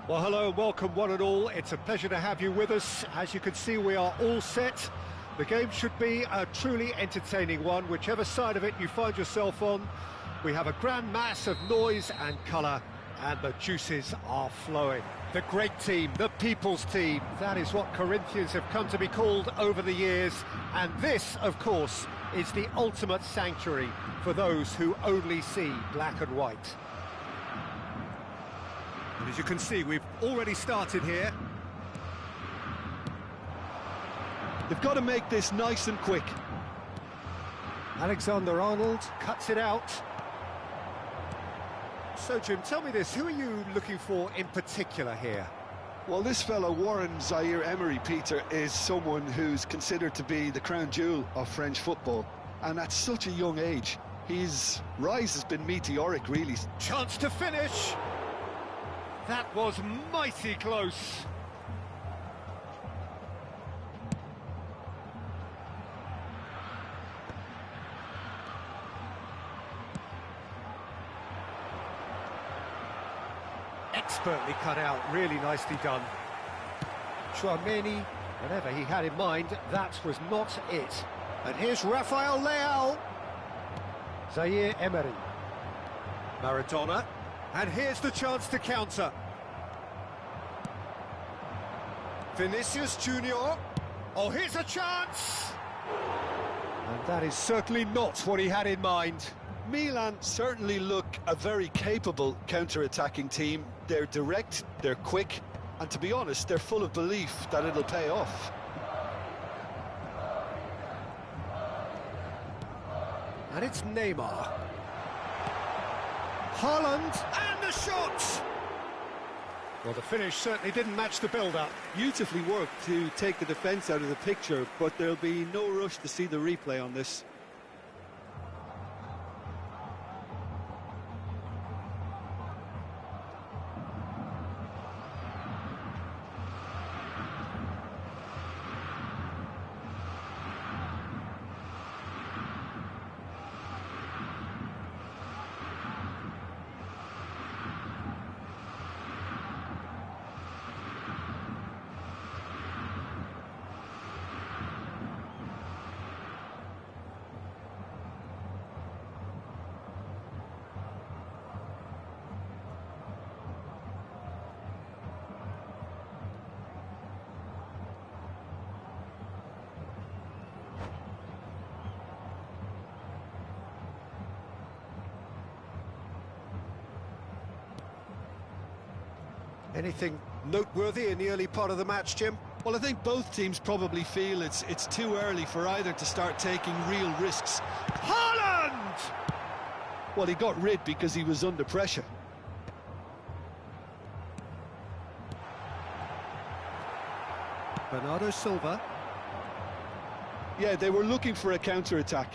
Well, hello and welcome one and all. It's a pleasure to have you with us. As you can see, we are all set. The game should be a truly entertaining one, whichever side of it you find yourself on. We have a grand mass of noise and colour, and the juices are flowing. The great team, the people's team, that is what Corinthians have come to be called over the years. And this, of course, is the ultimate sanctuary for those who only see black and white. And as you can see, we've already started here. They've got to make this nice and quick. Alexander-Arnold cuts it out. So, Jim, tell me this, who are you looking for in particular here? Well, this fellow, Warren Zaire-Emery, Peter, is someone who's considered to be the crown jewel of French football. And at such a young age, his rise has been meteoric, really. Chance to finish! That was mighty close. Expertly cut out, really nicely done. Chouameni, whatever he had in mind, that was not it. And here's Rafael Leao. Zaire-Emery. Maradona. And here's the chance to counter. Vinicius Junior. Oh, here's a chance! And that is certainly not what he had in mind. Milan certainly look a very capable counter-attacking team. They're direct, they're quick, and to be honest, they're full of belief that it'll pay off. And it's Neymar. Haaland, and the shot! Well, the finish certainly didn't match the build-up. Beautifully worked to take the defence out of the picture, but there'll be no rush to see the replay on this. Anything noteworthy in the early part of the match, Jim? Well, I think both teams probably feel it's too early for either to start taking real risks. Haaland! Well, he got rid because he was under pressure. Bernardo Silva. Yeah, they were looking for a counter-attack.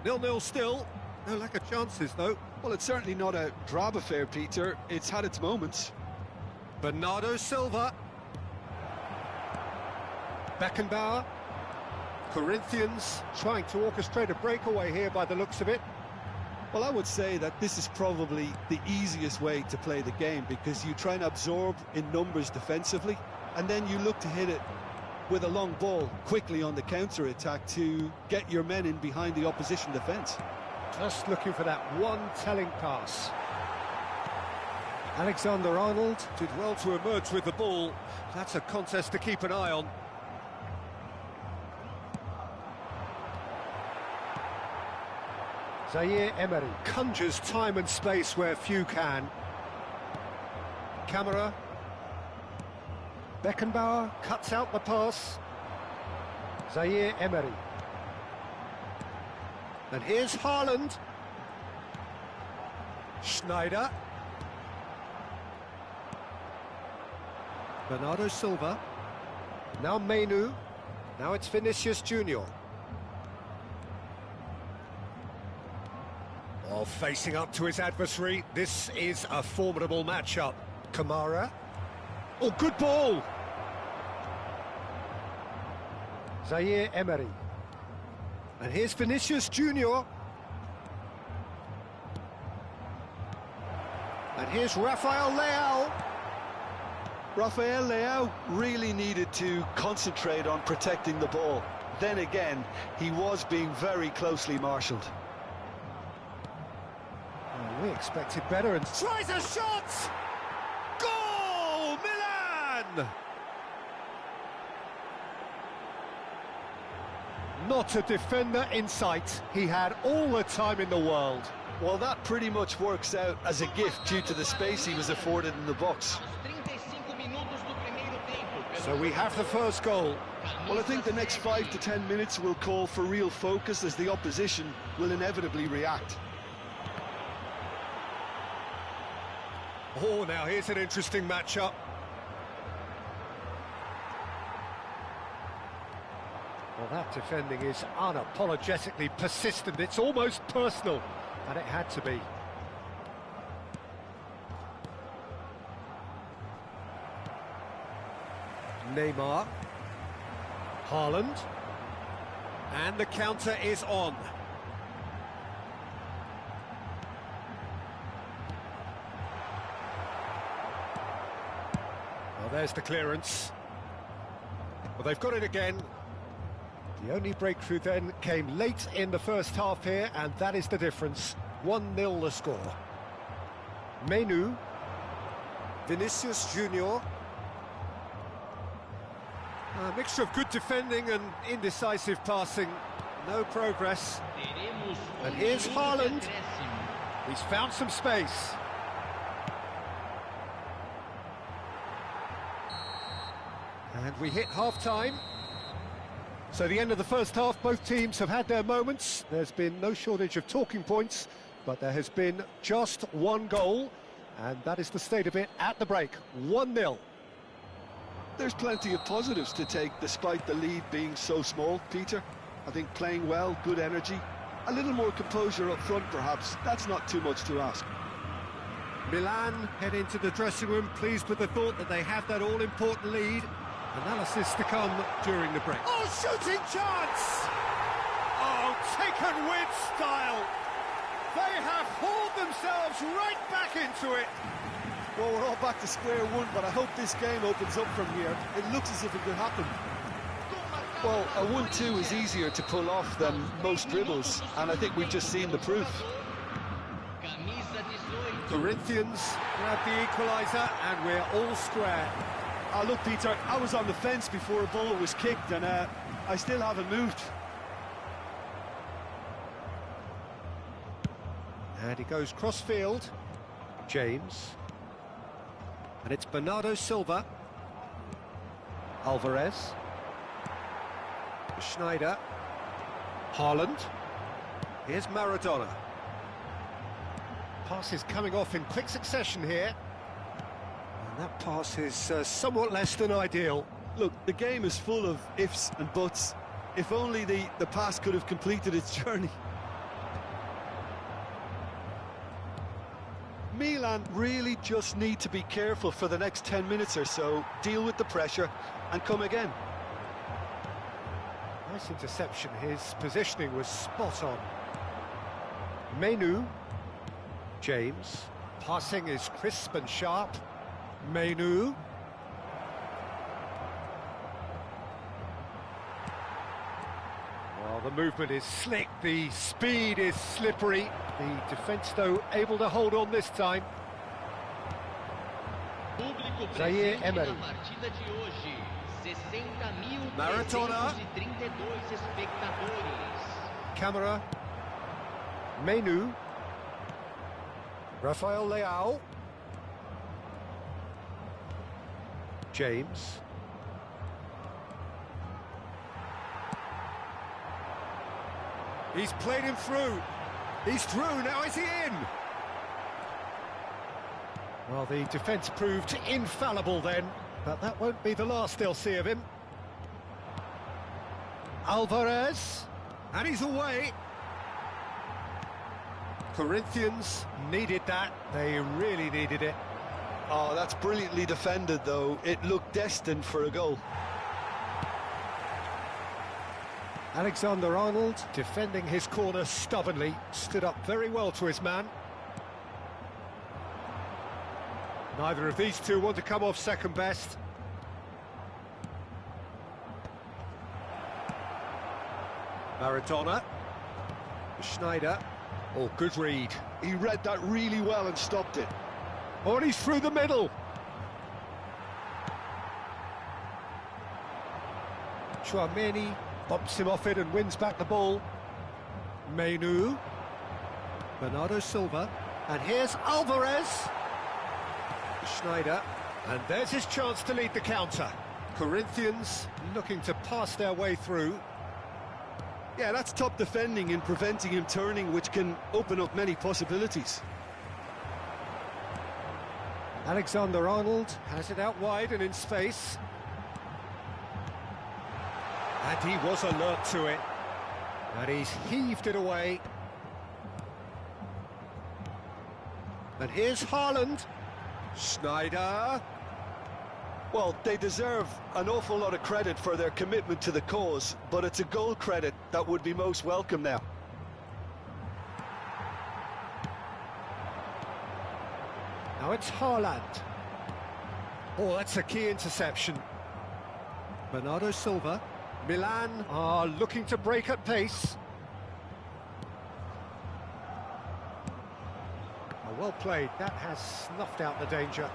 0-0 still. No lack of chances, though. Well, it's certainly not a drab affair, Peter. It's had its moments. Bernardo Silva. Beckenbauer. Corinthians trying to orchestrate a breakaway here by the looks of it. Well, I would say that this is probably the easiest way to play the game because you try and absorb in numbers defensively and then you look to hit it with a long ball quickly on the counter-attack to get your men in behind the opposition defence. Just looking for that one telling pass. Alexander-Arnold did well to emerge with the ball. That's a contest to keep an eye on. Zaire-Emery conjures time and space where few can. Camera. Beckenbauer cuts out the pass. Zaire-Emery. And here's Haaland. Schneider. Bernardo Silva. Now Menu. Now it's Vinicius Junior. Well, facing up to his adversary, this is a formidable matchup. Kamara. Oh, good ball! Zaire-Emery. And here's Vinicius Junior. And here's Rafael Leao. Rafael Leao really needed to concentrate on protecting the ball. Then again, he was being very closely marshalled. Well, we expected better and tries a shot! Goal! Milan! Not a defender in sight. He had all the time in the world. Well, that pretty much works out as a gift due to the space he was afforded in the box. So we have the first goal. Well, I think the next 5 to 10 minutes will call for real focus as the opposition will inevitably react. Oh, now here's an interesting matchup. Well, that defending is unapologetically persistent. It's almost personal, and it had to be. Neymar. Haaland. And the counter is on. Well, there's the clearance. Well, they've got it again. The only breakthrough then came late in the first half here, and that is the difference. 1-0 the score. Menu. Vinicius Junior. A mixture of good defending and indecisive passing. No progress. And here's Haaland. He's found some space. And we hit half-time. So the end of the first half, both teams have had their moments. There's been no shortage of talking points, but there has been just one goal, and that is the state of it at the break. 1-0. There's plenty of positives to take despite the lead being so small, Peter. I think playing well, good energy, a little more composure up front perhaps. That's not too much to ask. Milan head into the dressing room pleased with the thought that they have that all-important lead. Analysis to come during the break. Oh, shooting chance! Oh, taken with style. They have hauled themselves right back into it. Well, we're all back to square one, but I hope this game opens up from here. It looks as if it could happen. Well, a 1-2 is easier to pull off than most dribbles, and I think we've just seen the proof. Corinthians grab the equaliser, and we're all square. Look, Peter, I was on the fence before a ball was kicked, and I still haven't moved. And he goes cross-field. James. And it's Bernardo Silva. Alvarez. Schneider. Haaland. Here's Maradona. Passes coming off in quick succession here. And that pass is somewhat less than ideal. Look, the game is full of ifs and buts. If only the pass could have completed its journey. Milan really just need to be careful for the next 10 minutes or so, deal with the pressure and come again. Nice interception, his positioning was spot on. Menu. James. Passing is crisp and sharp. Menu. Well, the movement is slick, the speed is slippery. The defence, though, able to hold on this time. Zaire Emery. Maradona. Camera. Menu. Rafael Leao. James. He's played him through. He's through, now is he in? Well, the defence proved infallible then, but that won't be the last they'll see of him. Alvarez, and he's away. Corinthians needed that, they really needed it. Oh, that's brilliantly defended though. It looked destined for a goal. Alexander-Arnold defending his corner stubbornly, stood up very well to his man. Neither of these two want to come off second best. Maradona. Schneider. Oh, good read. He read that really well and stopped it. Oh, and he's through the middle. Chouameni bumps him off it and wins back the ball. Menu. Bernardo Silva. And here's Alvarez. Schneider. And there's his chance to lead the counter. Corinthians looking to pass their way through. Yeah, that's top defending and preventing him turning, which can open up many possibilities. Alexander-Arnold has it out wide and in space. And he was alert to it. And he's heaved it away. And here's Haaland. Schneider. Well, they deserve an awful lot of credit for their commitment to the cause, but it's a goal credit that would be most welcome now. Now it's Haaland. Oh, that's a key interception. Bernardo Silva. Milan are looking to break at pace. Oh, well played. That has snuffed out the danger.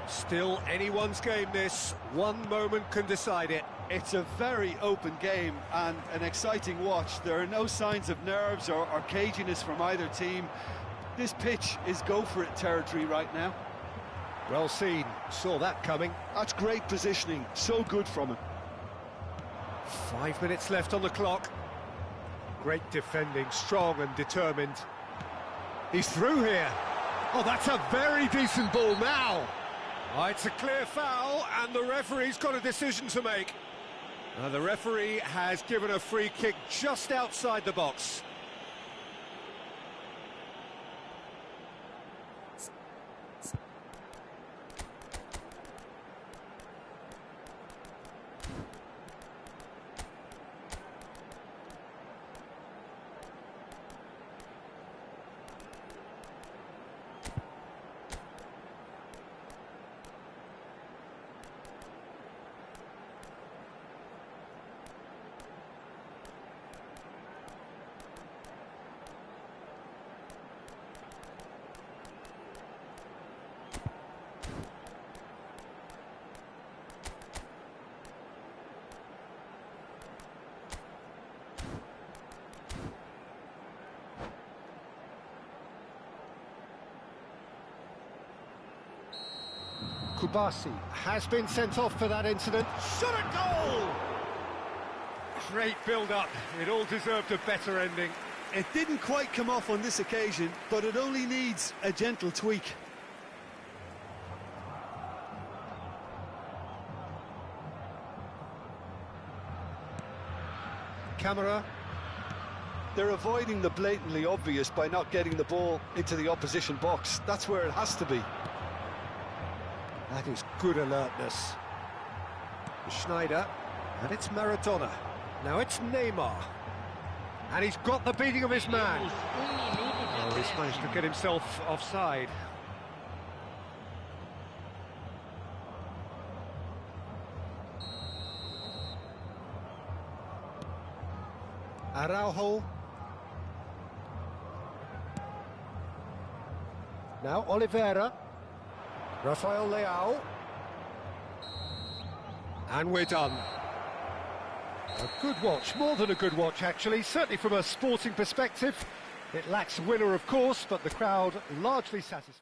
Still anyone's game this. One moment can decide it. It's a very open game and an exciting watch. There are no signs of nerves or caginess from either team. This pitch is go-for-it territory right now. Well seen. Saw that coming. That's great positioning. So good from him. 5 minutes left on the clock. Great defending, strong and determined. He's through here. Oh, that's a very decent ball now. Oh, it's a clear foul, and the referee's got a decision to make. The referee has given a free kick just outside the box. Kubasi has been sent off for that incident. Shot at goal! Great build-up. It all deserved a better ending. It didn't quite come off on this occasion, but it only needs a gentle tweak. Camera. They're avoiding the blatantly obvious by not getting the ball into the opposition box. That's where it has to be. That is good alertness. Schneider, and it's Maradona. Now it's Neymar. And he's got the beating of his man. Oh, he's managed to get himself offside. Araujo. Now Oliveira. Rafael Leao. And we're done. A good watch, more than a good watch actually, certainly from a sporting perspective. It lacks a winner of course, but the crowd largely satisfied.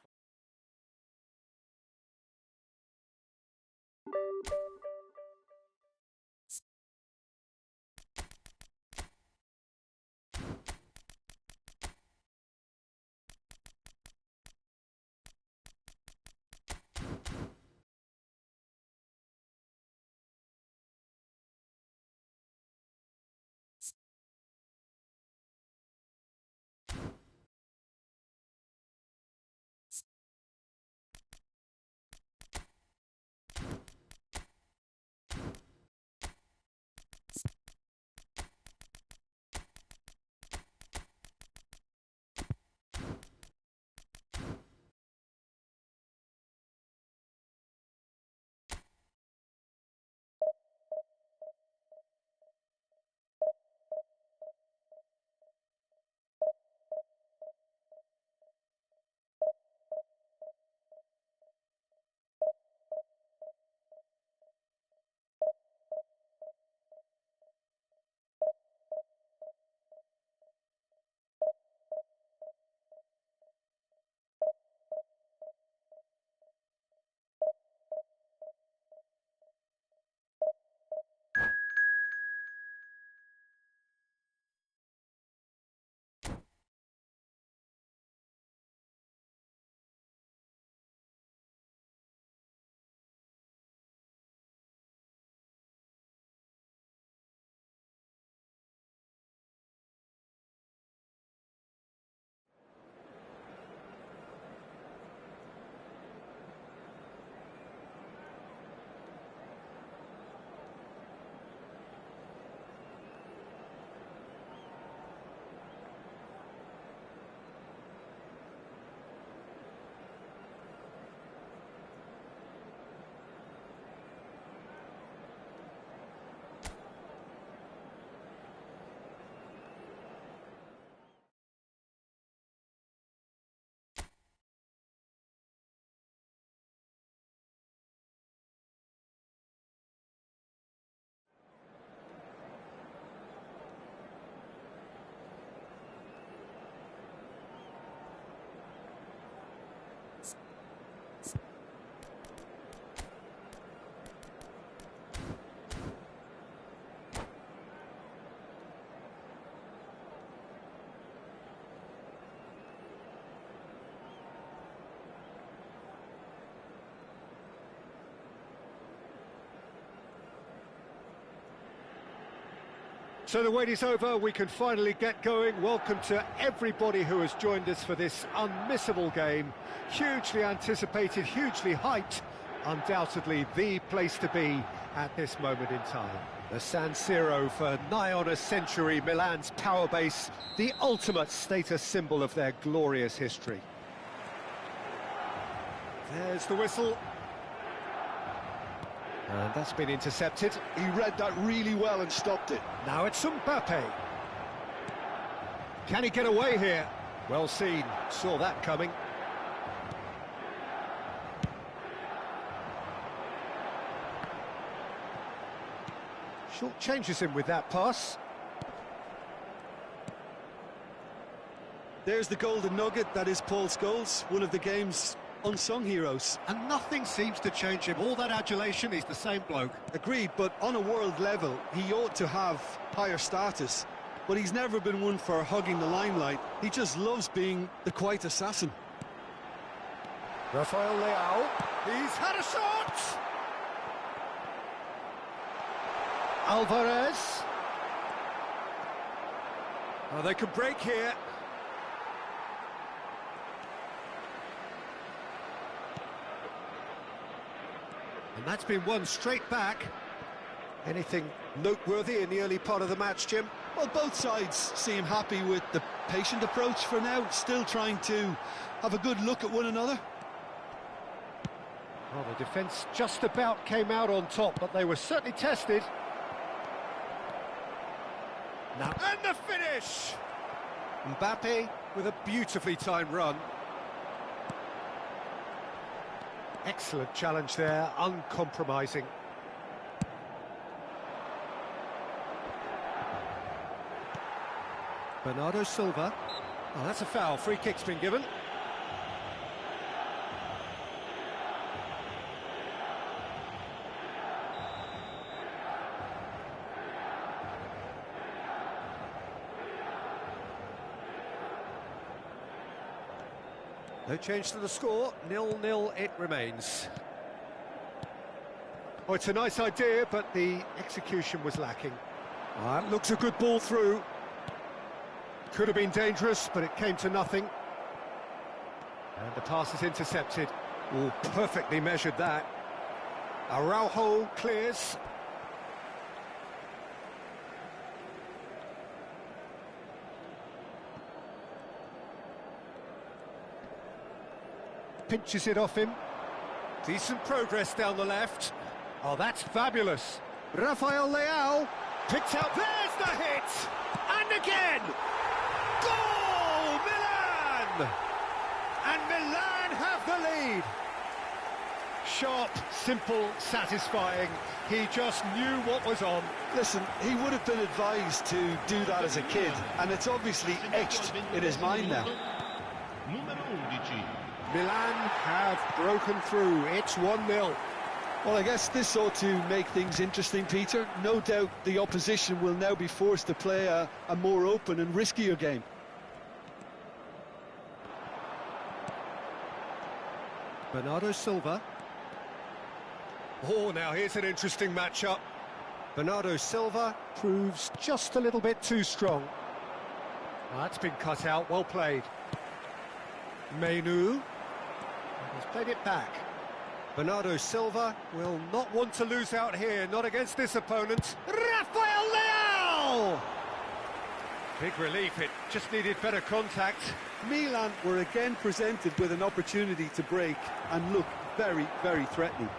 So the wait is over, we can finally get going. Welcome to everybody who has joined us for this unmissable game. Hugely anticipated, hugely hyped, undoubtedly the place to be at this moment in time. The San Siro for nigh on a century, Milan's power base, the ultimate status symbol of their glorious history. There's the whistle. And that's been intercepted. He read that really well and stopped it. Now it's Mbappe. Can he get away here? Well seen, saw that coming. Short changes him with that pass. There's the golden nugget, that is Paul Scholes, one of the game's unsung heroes. And nothing seems to change him. All that adulation, he's the same bloke. Agreed, but on a world level, he ought to have higher status. But he's never been one for hugging the limelight. He just loves being the quiet assassin. Rafael Leao, he's had a shot! Alvarez. Oh, they could break here. And that's been won straight back. Anything noteworthy in the early part of the match, Jim? Well, both sides seem happy with the patient approach for now, still trying to have a good look at one another. Well, the defence just about came out on top, but they were certainly tested. Now, and the finish! Mbappe with a beautifully timed run. Excellent challenge there, uncompromising. Bernardo Silva. Oh, that's a foul. Free kick's been given. No change to the score, 0-0 it remains. Oh, it's a nice idea, but the execution was lacking. Oh, that looks a good ball through. Could have been dangerous, but it came to nothing. And the pass is intercepted. Oh, perfectly measured that. Araujo clears. Pinches it off him. Decent progress down the left. Oh, that's fabulous. Rafael Leao picks out. There's the hit! And again! Goal! Milan! And Milan have the lead. Sharp, simple, satisfying. He just knew what was on. Listen, he would have been advised to do that as a kid, and it's obviously etched in his mind now. Milan have broken through. It's 1-0. Well, I guess this ought to make things interesting, Peter. No doubt the opposition will now be forced to play a more open and riskier game. Bernardo Silva. Oh, now here's an interesting matchup. Bernardo Silva proves just a little bit too strong. Well, that's been cut out, well played. Menu. He's played it back. Bernardo Silva will not want to lose out here, not against this opponent. Rafael Leao! Big relief, it just needed better contact. Milan were again presented with an opportunity to break and look very, very threatening.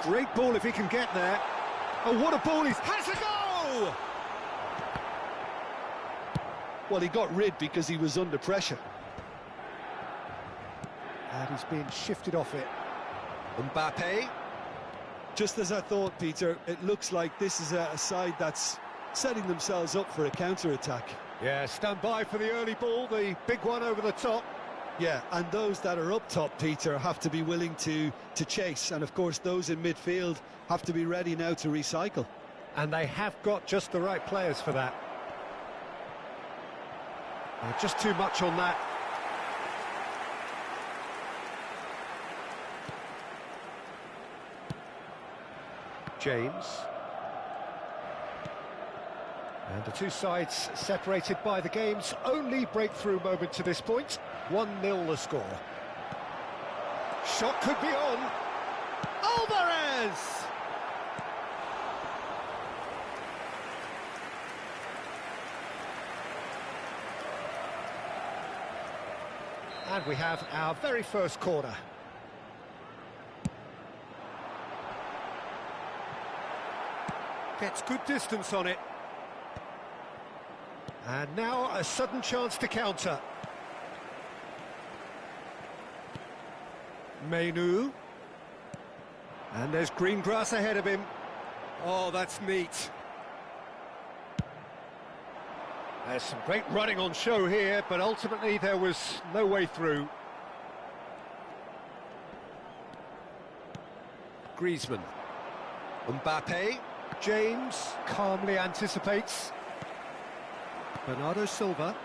Great ball if he can get there. Oh, what a ball, he's has a go! Well, he got rid because he was under pressure. And he's being shifted off it. Mbappe. Just as I thought, Peter, it looks like this is a side that's setting themselves up for a counter-attack. Yeah, stand by for the early ball, the big one over the top. Yeah, and those that are up top, Peter, have to be willing to chase. And, of course, those in midfield have to be ready now to recycle. And they have got just the right players for that. Just too much on that. James. And the two sides separated by the game's only breakthrough moment to this point. 1-0 the score. Shot could be on. Alvarez! And we have our very first corner. Gets good distance on it. And now a sudden chance to counter. Menu. And there's green grass ahead of him. Oh, that's neat. There's some great running on show here, but ultimately there was no way through. Griezmann. Mbappe. James calmly anticipates. Bernardo Silva.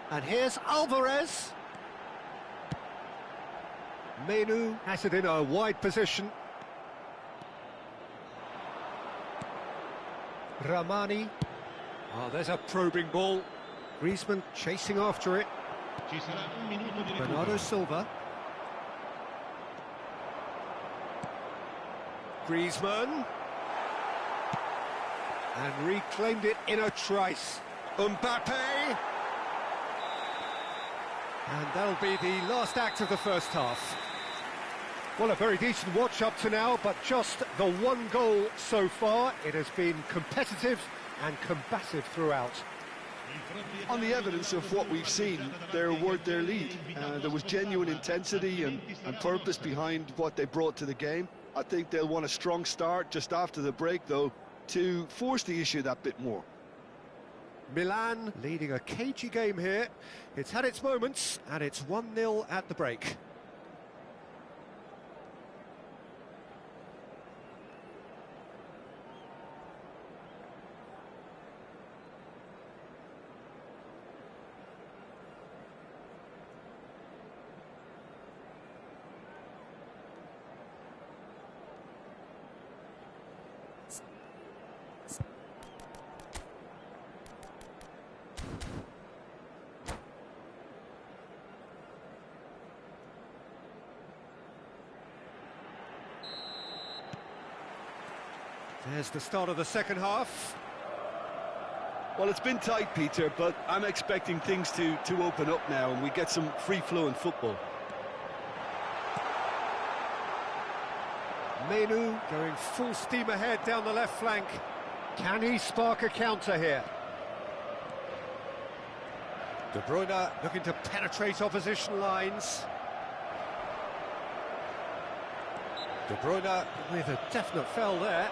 And here's Alvarez. Menu has it in a wide position. Ramani. Oh, there's a probing ball. Griezmann chasing after it. Bernardo Silva. Griezmann. And reclaimed it in a trice. Mbappe. And that'll be the last act of the first half. Well, a very decent watch up to now, but just the one goal so far. It has been competitive and combative throughout. On the evidence of what we've seen, they're worth their lead. There was genuine intensity and purpose behind what they brought to the game. I think they'll want a strong start just after the break, though, to force the issue that bit more. Milan leading a cagey game here. It's had its moments, and it's 1-0 at the break. There's the start of the second half. Well, it's been tight, Peter, but I'm expecting things to open up now and we get some free-flowing football. Menu going full steam ahead down the left flank. Can he spark a counter here? De Bruyne looking to penetrate opposition lines. De Bruyne with a definite foul there.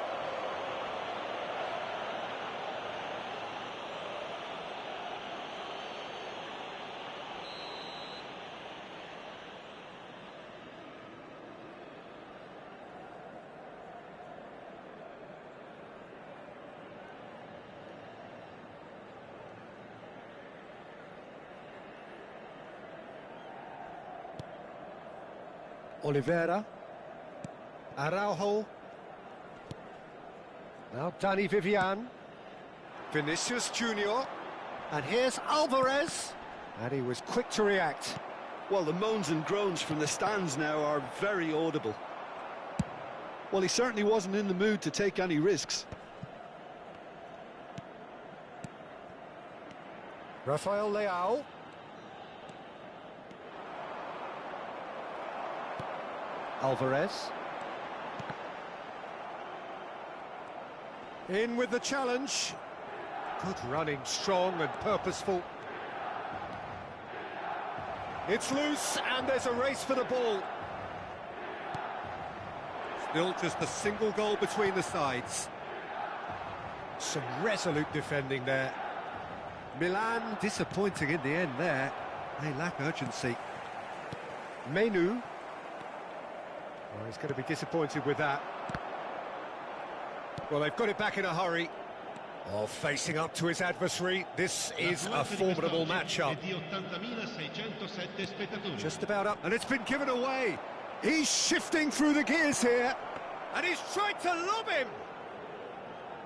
Oliveira. Araujo. Now Dani Vivian. Vinicius Junior. And here's Alvarez. And he was quick to react. Well, the moans and groans from the stands now are very audible. Well, he certainly wasn't in the mood to take any risks. Rafael Leao. Alvarez. In with the challenge. Good running, strong and purposeful. It's loose and there's a race for the ball. Still just a single goal between the sides. Some resolute defending there. Milan disappointing in the end there. They lack urgency. Menu. Well, he's going to be disappointed with that. Well, they've got it back in a hurry. Oh, facing up to his adversary. This is a formidable matchup. Just about up, and it's been given away. He's shifting through the gears here, and he's tried to lob him.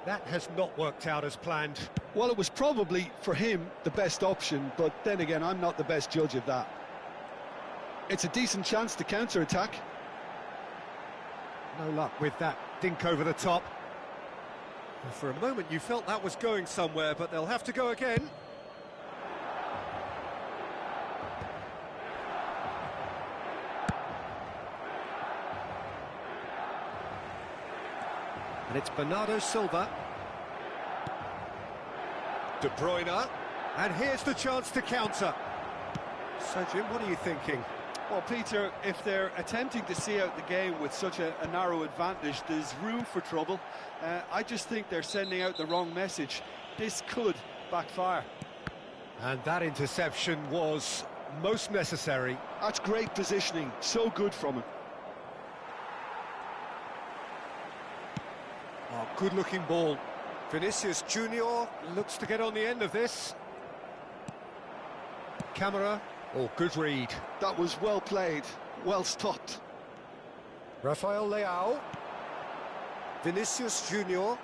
That has not worked out as planned. Well, it was probably, for him, the best option, but then again, I'm not the best judge of that. It's a decent chance to counter-attack. No luck with that dink over the top. Well, for a moment you felt that was going somewhere, but they'll have to go again. And it's Bernardo Silva. De Bruyne. And here's the chance to counter. So, Jim, what are you thinking? Well, Peter, if they're attempting to see out the game with such a narrow advantage, there's room for trouble. I just think they're sending out the wrong message. This could backfire. And that interception was most necessary. That's great positioning, so good from him. Oh, good-looking ball. Vinicius Junior looks to get on the end of this. Camera. Oh, good read. That was well played, well stopped. Rafael Leao. Vinicius Junior.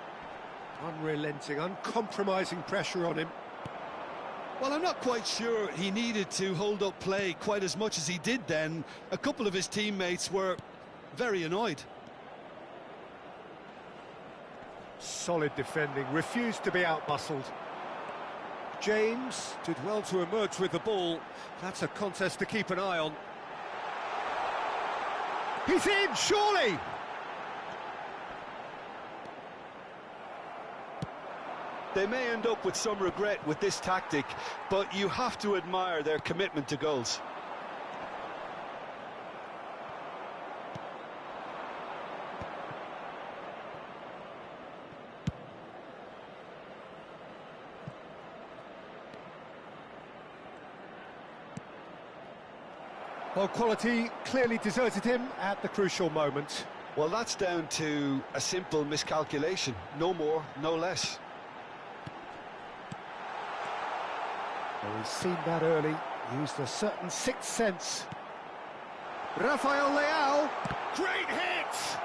Unrelenting, uncompromising pressure on him. Well, I'm not quite sure he needed to hold up play quite as much as he did then. A couple of his teammates were very annoyed. Solid defending, refused to be out-muscled. James did well to emerge with the ball. That's a contest to keep an eye on. He's in, surely! They may end up with some regret with this tactic, but you have to admire their commitment to goals. Well, quality clearly deserted him at the crucial moment. Well, that's down to a simple miscalculation. No more, no less. Well, he's seen that early, used a certain sixth sense. Rafael Leao, great hit!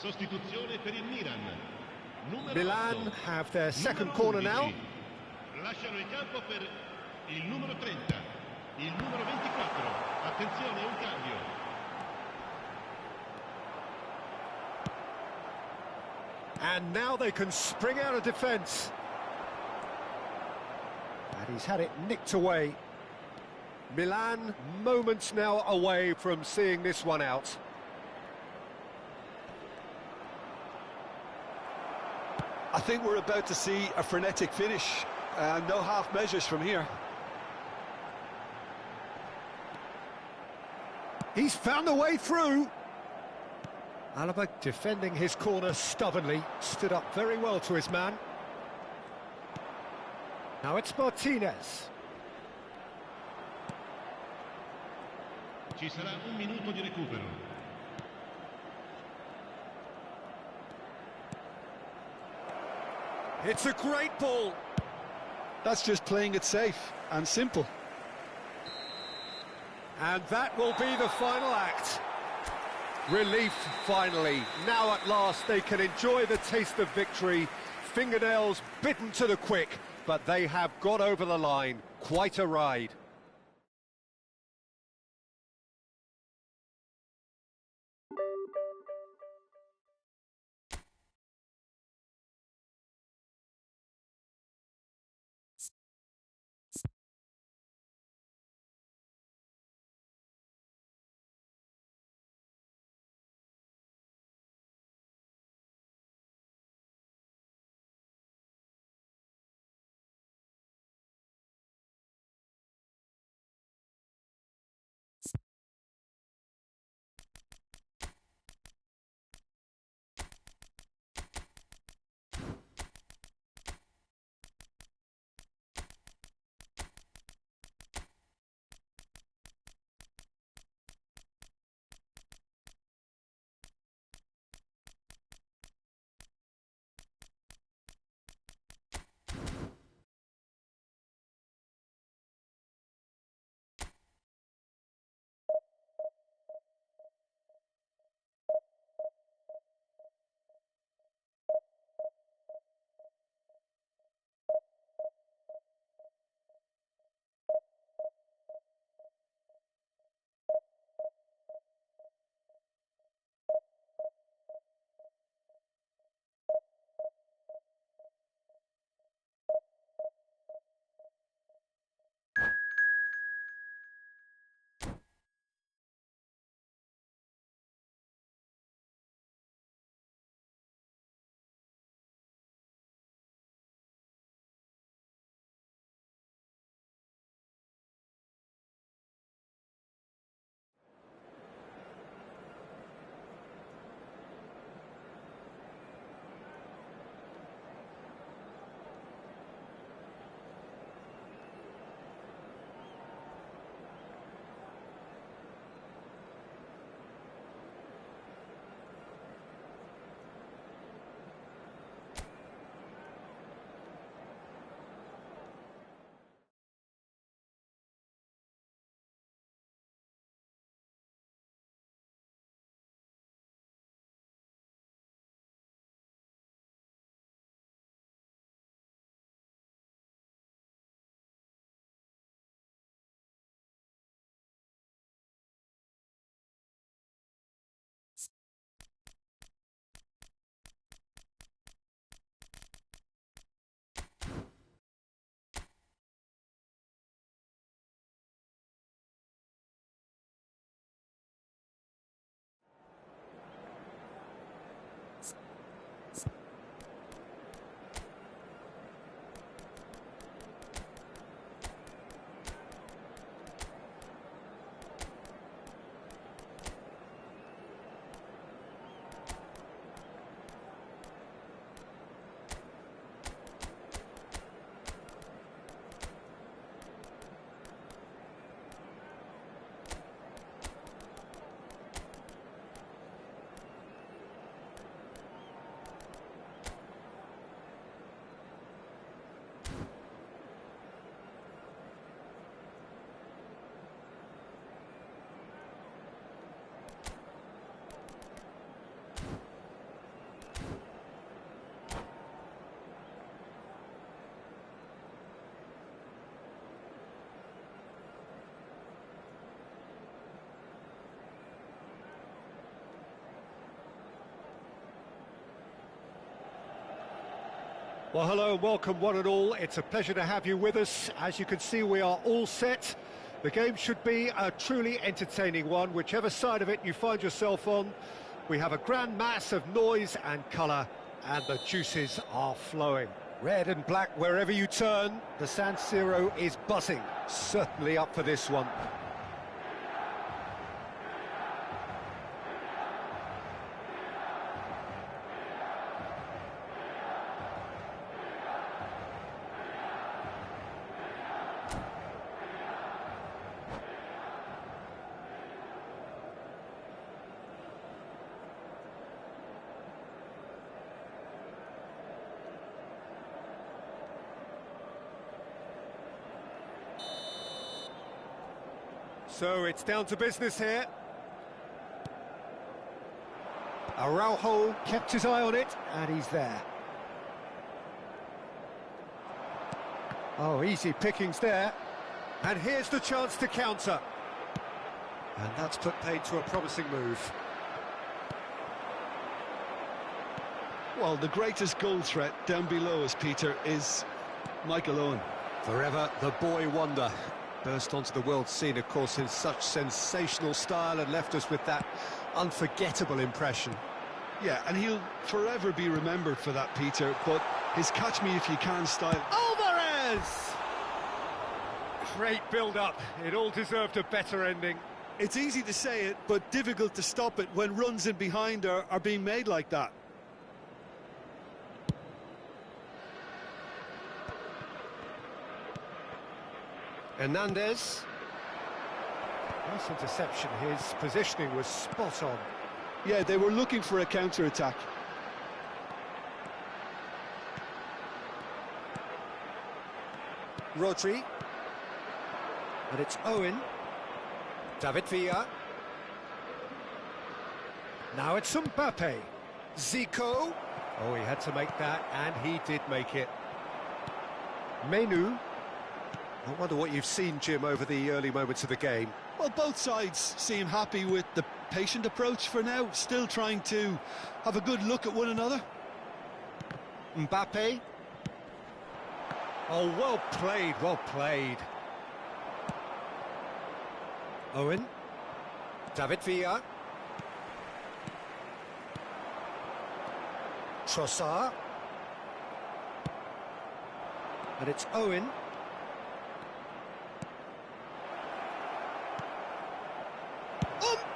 Sostituzione per il Milan. Milan have their second corner now. Lasciano il campo per il numero 30, il numero 24. Attenzione, un cambio. And now they can spring out of defence. And he's had it nicked away. Milan moments now away from seeing this one out. I think we're about to see a frenetic finish. No half measures from here. He's found a way through. Alaba defending his corner stubbornly, stood up very well to his man. Now it's Martinez. Ci sarà un minuto di recupero. It's a great ball. That's just playing it safe and simple. And that will be the final act. Relief, finally. Now at last they can enjoy the taste of victory. Fingernails bitten to the quick, but they have got over the line. Quite a ride. Well, hello and welcome one and all. It's a pleasure to have you with us. As you can see, we are all set. The game should be a truly entertaining one, whichever side of it you find yourself on. We have a grand mass of noise and colour, and the juices are flowing. Red and black wherever you turn, the San Siro is buzzing. Certainly up for this one. So it's down to business here. Araujo kept his eye on it, and he's there. Oh, easy pickings there. And here's the chance to counter. And that's put paid to a promising move. Well, the greatest goal threat down below us, Peter, is Michael Owen. Forever the boy wonder. Burst onto the world scene, of course, in such sensational style and left us with that unforgettable impression. Yeah, and he'll forever be remembered for that, Peter, but his catch-me-if-you-can style... Alvarez! Great build-up. It all deserved a better ending. It's easy to say it, but difficult to stop it when runs in behind are being made like that. Hernandez. Nice interception. His positioning was spot on. Yeah, they were looking for a counter-attack. Rodri. And it's Owen. David Villa. Now it's Mbappe. Zico. Oh, he had to make that, and he did make it. Menu. I wonder what you've seen, Jim, over the early moments of the game. Well, both sides seem happy with the patient approach for now, still trying to have a good look at one another. Mbappe. Oh, well played, well played. Owen. David Villa. Trossard. And it's Owen.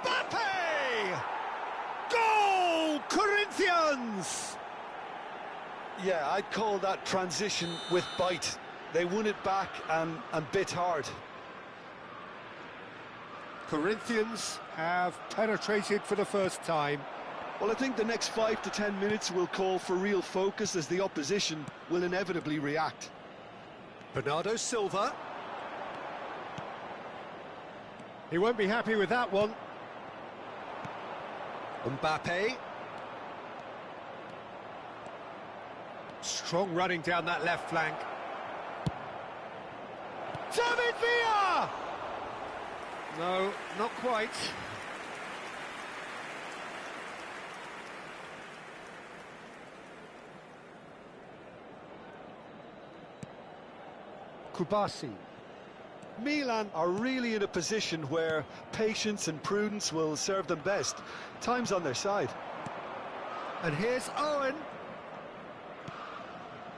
Mbappe! Goal! Corinthians! Yeah, I'd call that transition with bite. They won it back and bit hard. Corinthians have penetrated for the first time. Well, I think the next 5 to 10 minutes will call for real focus as the opposition will inevitably react. Bernardo Silva. He won't be happy with that one. Mbappe. Strong running down that left flank. David Villa! No, not quite. Kubasi. Milan are really in a position where patience and prudence will serve them best. Time's on their side. And here's Owen.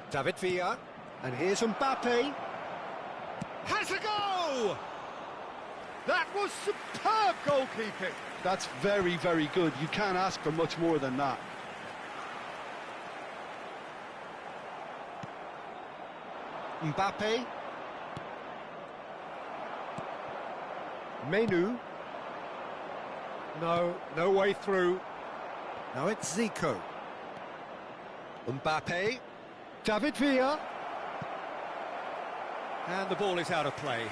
David Villa. And here's Mbappe. Has a go! That was superb goalkeeping. That's very, very good. You can't ask for much more than that. Mbappe. Menu. No way through. Now it's Zico. Mbappe. David Villa. And the ball is out of play.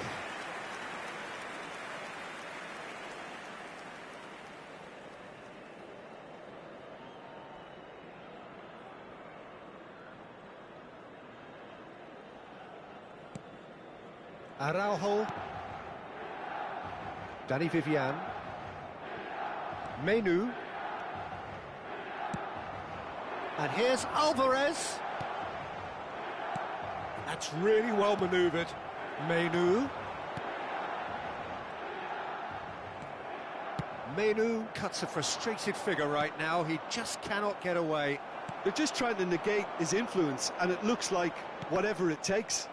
Araujo. Danny Vivian. Menu. And here's Alvarez. That's really well manoeuvred. Menu. Menu cuts a frustrated figure right now. He just cannot get away. They're just trying to negate his influence, and it looks like whatever it takes.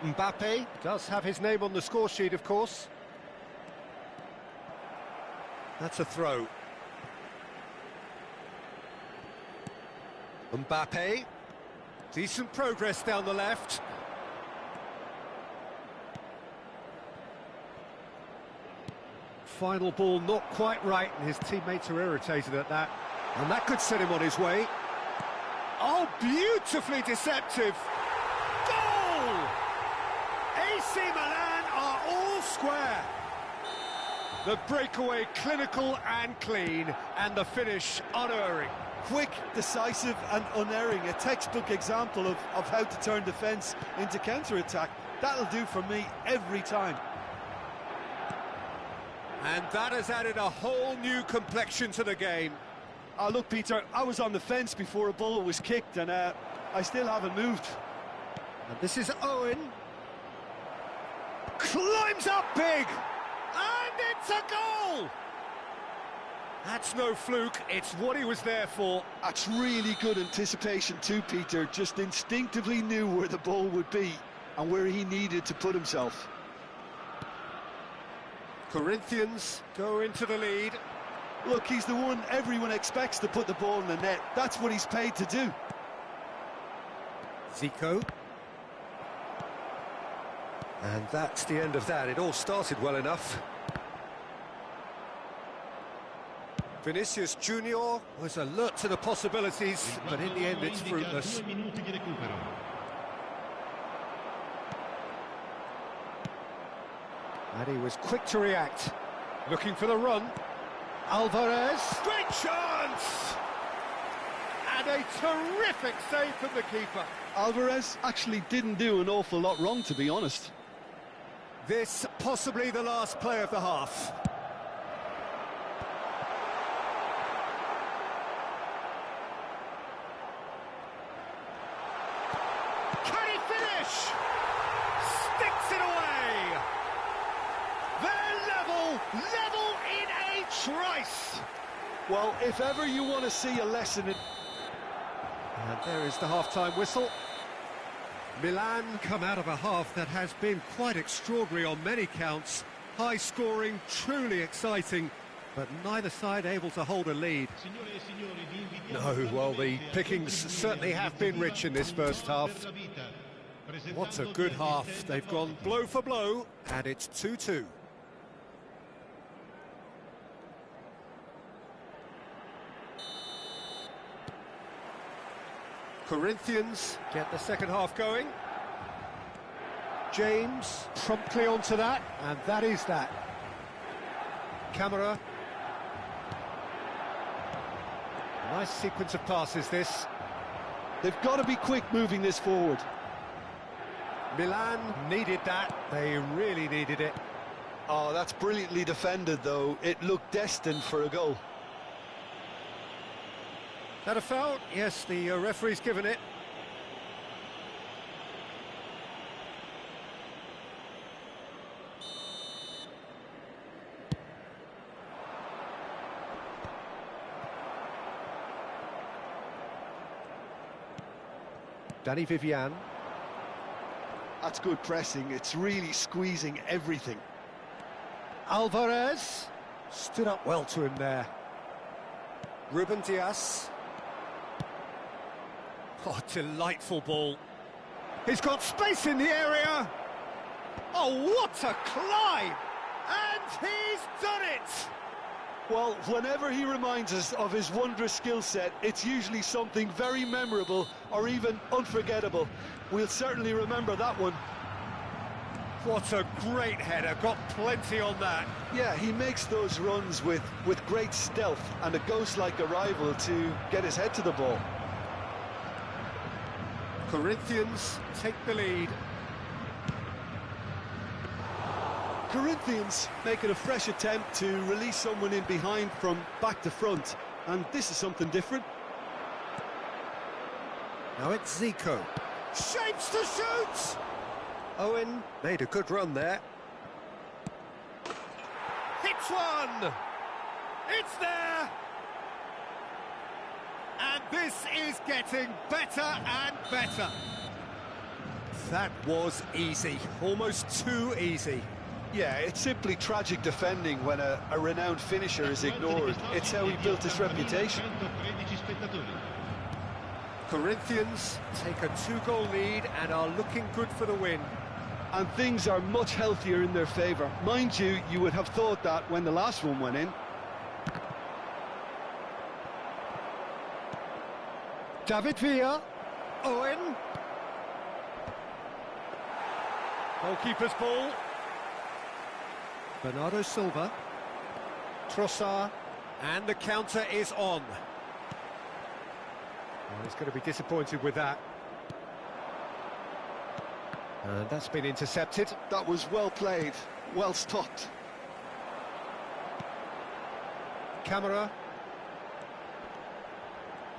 Mbappe does have his name on the score sheet, of course. That's a throw. Mbappe. Decent progress down the left. Final ball not quite right, and his teammates are irritated at that. And that could set him on his way. Oh, beautifully deceptive. Goal! AC Milan are all square. The breakaway clinical and clean, and the finish unerring. Quick, decisive and unerring. A textbook example of how to turn defence into counter-attack. That'll do for me every time. And that has added a whole new complexion to the game. Oh, look, Peter, I was on the fence before a ball was kicked, and I still haven't moved. And this is Owen. Climbs up big! And it's a goal! That's no fluke, it's what he was there for. That's really good anticipation too, Peter. Just instinctively knew where the ball would be and where he needed to put himself. Corinthians go into the lead. Look, he's the one everyone expects to put the ball in the net. That's what he's paid to do. Zico. And that's the end of that. It all started well enough. Vinicius Junior was alert to the possibilities, but in the end it's fruitless. And he was quick to react. Looking for the run. Alvarez. Great chance! And a terrific save from the keeper. Alvarez actually didn't do an awful lot wrong, to be honest. This possibly the last play of the half. Can he finish? Sticks it away. They're level in a trice. Well, if ever you want to see a lesson in... And there is the half-time whistle. Milan come out of a half that has been quite extraordinary on many counts. High scoring, truly exciting, but neither side able to hold a lead. No, well, the pickings certainly have been rich in this first half. What a good half. They've gone blow for blow, and it's 2-2. Corinthians get the second half going. James promptly onto that, and that is that. Camera. Nice sequence of passes, this. They've got to be quick moving this forward. Milan needed that. They really needed it. Oh, that's brilliantly defended, though. It looked destined for a goal. That a foul? Yes, the referee's given it. Danny Vivian. That's good pressing. It's really squeezing everything. Alvarez stood up well to him there. Ruben Dias. Oh, delightful ball. He's got space in the area. Oh, what a climb! And he's done it! Well, whenever he reminds us of his wondrous skill set, it's usually something very memorable or even unforgettable. We'll certainly remember that one. What a great header, got plenty on that. Yeah, he makes those runs with great stealth and a ghost-like arrival to get his head to the ball. Corinthians take the lead. Corinthians making a fresh attempt to release someone in behind from back to front, and this is something different. Now it's Zico. Shapes to shoot! Owen made a good run there. Hits one! It's there! And this is getting better and better. That was easy, almost too easy. Yeah, it's simply tragic defending when a renowned finisher is ignored. It's how he built his reputation. Corinthians take a 2-goal lead and are looking good for the win. And things are much healthier in their favour. Mind you, you would have thought that when the last one went in. David Villa, Owen. Goalkeeper's ball. Bernardo Silva. Trossard. And the counter is on. Well, he's going to be disappointed with that. And that's been intercepted. That was well played, well stopped. Camera.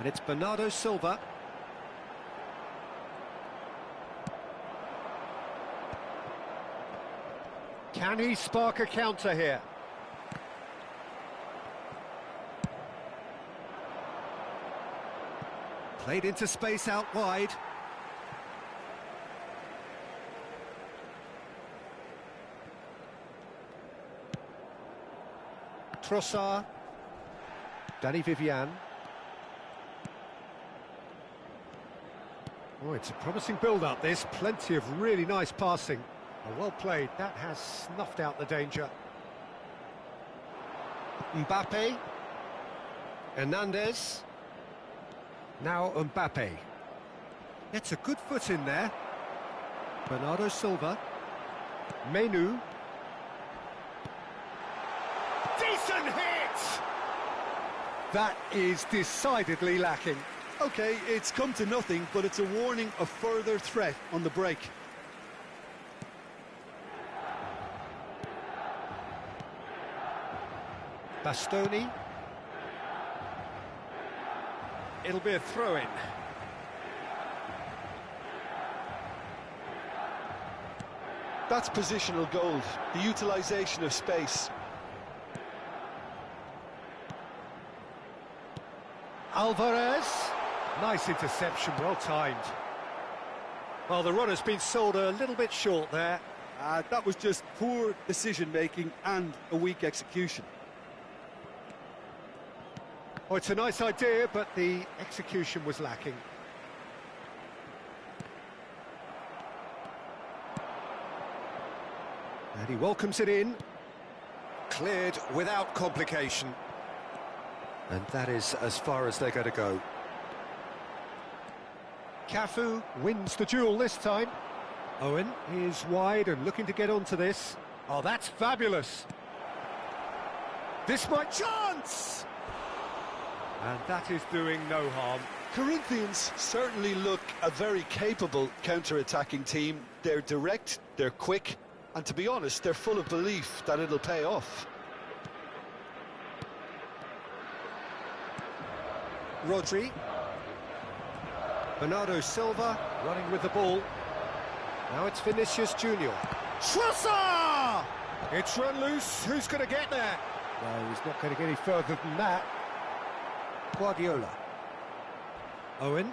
And it's Bernardo Silva. Can he spark a counter here? Played into space out wide. Trossard. Danny Vivian. Oh, it's a promising build-up, this. Plenty of really nice passing. Oh, well played. That has snuffed out the danger. Mbappe. Hernandez. Now Mbappe. It's a good foot in there. Bernardo Silva. Menu. Decent hit! That is decidedly lacking. OK, it's come to nothing, but it's a warning of further threat on the break. Bastoni. It'll be a throw-in. That's positional gold, the utilisation of space. Alvarez. Nice interception, well timed. Well, the runner's been sold a little bit short there. That was just poor decision-making and a weak execution. Oh, it's a nice idea, but the execution was lacking. And he welcomes it in. Cleared without complication. And that is as far as they're going to go. Cafu wins the duel this time. Owen is wide and looking to get onto this. Oh, that's fabulous. This might chance! And that is doing no harm. Corinthians certainly look a very capable counter-attacking team. They're direct, they're quick, and to be honest, they're full of belief that it'll pay off. Rodri. Bernardo Silva running with the ball. Now it's Vinicius Junior. Trossard! It's run loose. Who's going to get there? No, he's not going to get any further than that. Guardiola. Owen.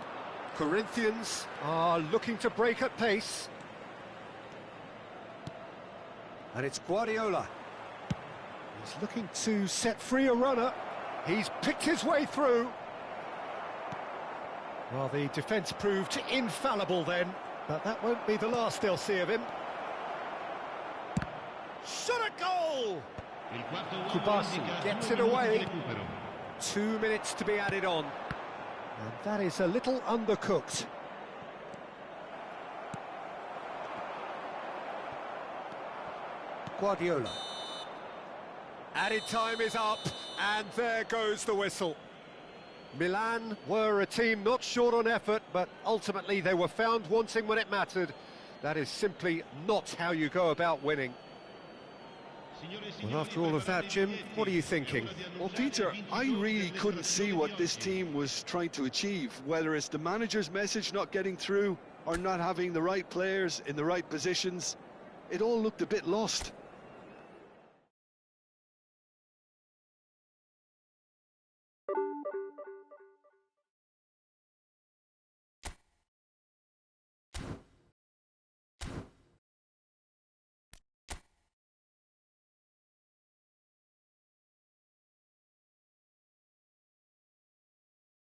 Corinthians are looking to break at pace. And it's Guardiola. He's looking to set free a runner. He's picked his way through. Well, the defence proved infallible then, but that won't be the last they'll see of him. Shot a goal! Kubasi gets it away. 2 minutes to be added on. And that is a little undercooked. Guardiola. Added time is up, and there goes the whistle. Milan were a team not short on effort, but ultimately they were found wanting when it mattered. That is simply not how you go about winning. Well, after all of that, Jim, what are you thinking? Well, Peter, I really couldn't see what this team was trying to achieve, whether it's the manager's message not getting through or not having the right players in the right positions. It all looked a bit lost.